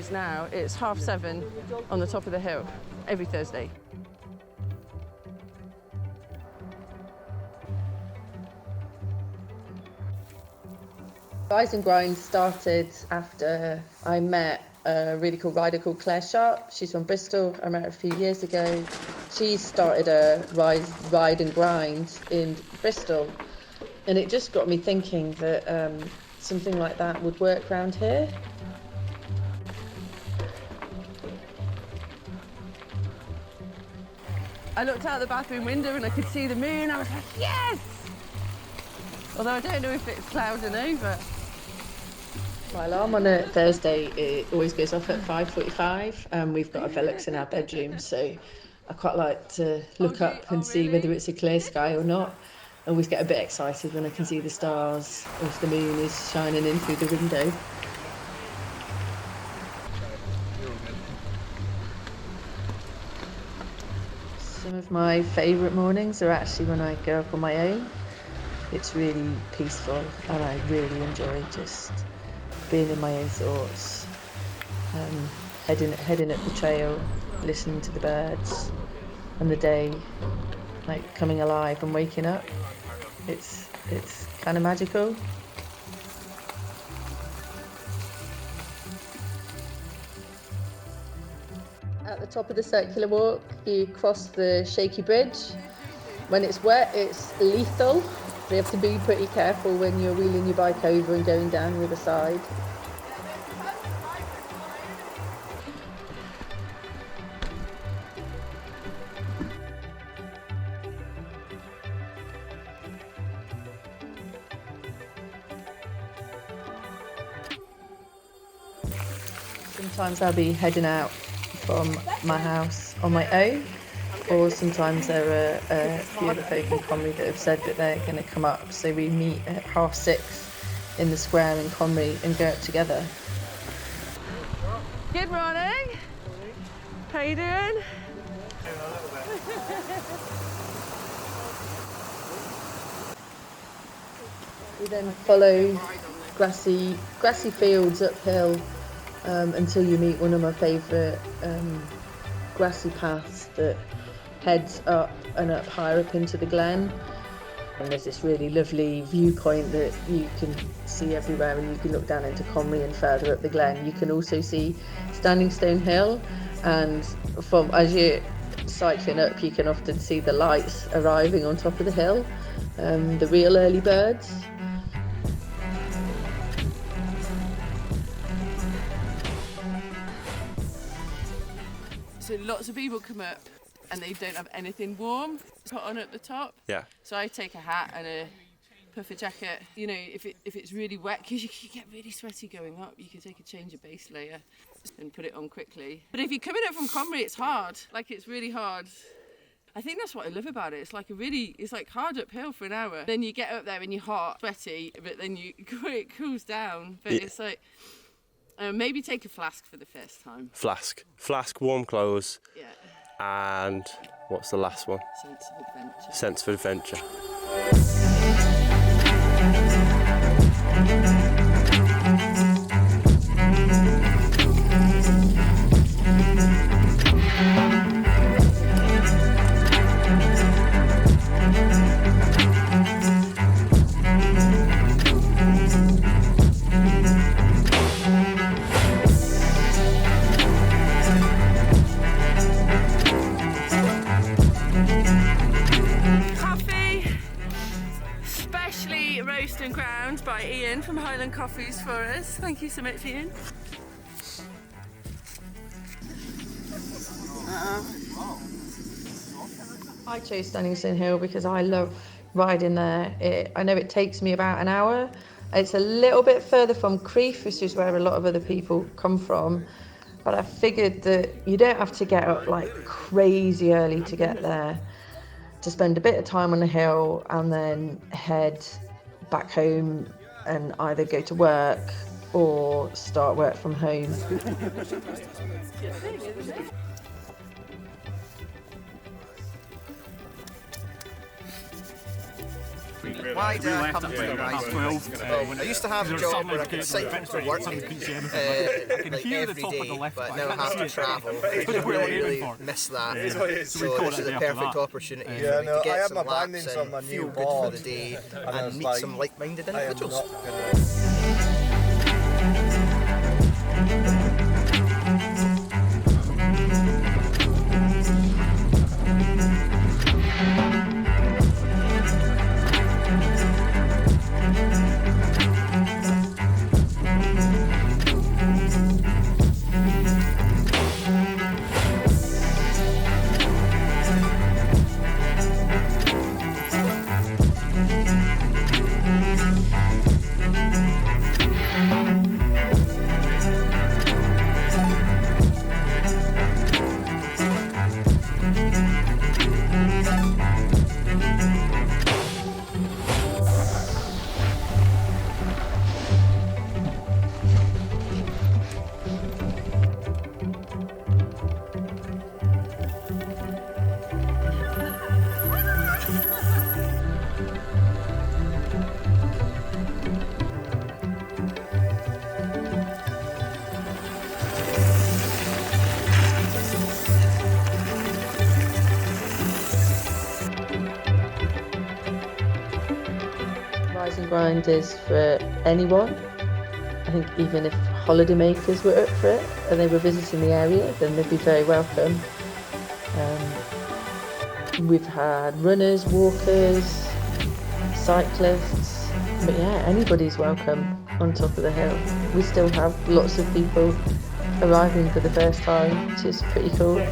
Thursdays now, it's 7:30 on the top of the hill, every Thursday. Rise and Grind started after I met a really cool rider called Claire Sharp. She's from Bristol. I met her a few years ago. She started a ride and grind in Bristol, and it just got me thinking that something like that would work around here. I looked out the bathroom window and I could see the moon. I was like, yes! Although I don't know if it's clouding over. My alarm on a Thursday, it always goes off at 5:45, and we've got a Velux in our bedroom, so I quite like to look up and see whether it's a clear sky or not. I always get a bit excited when I can see the stars, or if the moon is shining in through the window. Some of my favourite mornings are actually when I go up on my own. It's really peaceful, and I really enjoy just being in my own thoughts, heading up the trail, listening to the birds, and the day like coming alive and waking up. It's kind of magical. At the top of the circular walk, you cross the shaky bridge. When it's wet, it's lethal. So you have to be pretty careful when you're wheeling your bike over and going down the other side. Sometimes I'll be heading out from my house on my own, or sometimes there are a few other folk in Comrie that have said that they're going to come up, so we meet at 6:30 in the square in Comrie and go up together. Good morning. How you doing? We then follow grassy fields uphill until you meet one of my favourite grassy paths that heads up and up higher up into the glen. And there's this really lovely viewpoint that you can see everywhere, and you can look down into Comrie and further up the glen. You can also see Standing Stone Hill, and as you're cycling up, you can often see the lights arriving on top of the hill, the real early birds. So lots of people come up and they don't have anything warm to put on at the top. Yeah. So I take a hat and a puffer jacket. You know, if it's really wet, because you can get really sweaty going up, you can take a change of base layer and put it on quickly. But if you're coming up from Comrie, it's hard. Like, it's really hard. I think that's what I love about it. It's like hard uphill for an hour. Then you get up there and you're hot, sweaty, but then it cools down. But It's like, maybe take a flask for the first time. Flask, warm clothes. Yeah. And what's the last one? Sense of adventure. Roast and ground by Ian from Highland Coffees for us. Thank you so much, Ian. I chose Standing Stone Hill because I love riding there. I know it takes me about an hour. It's a little bit further from Croft, which is where a lot of other people come from. But I figured that you don't have to get up like crazy early to get there. To spend a bit of time on the hill and then head back home and either go to work or start work from home. Why did I come to Comrie Rise? Well, I used to have a job where I could cycle to work like every day, but now I have to travel. I really miss that. So this is a perfect opportunity for me to get some laps and feel good for the day and meet some like-minded individuals. Rise and Grind is for anyone. I think even if holidaymakers were up for it and they were visiting the area, then they'd be very welcome. We've had runners, walkers, cyclists, but yeah, anybody's welcome on top of the hill. We still have lots of people arriving for the first time, which is pretty cool.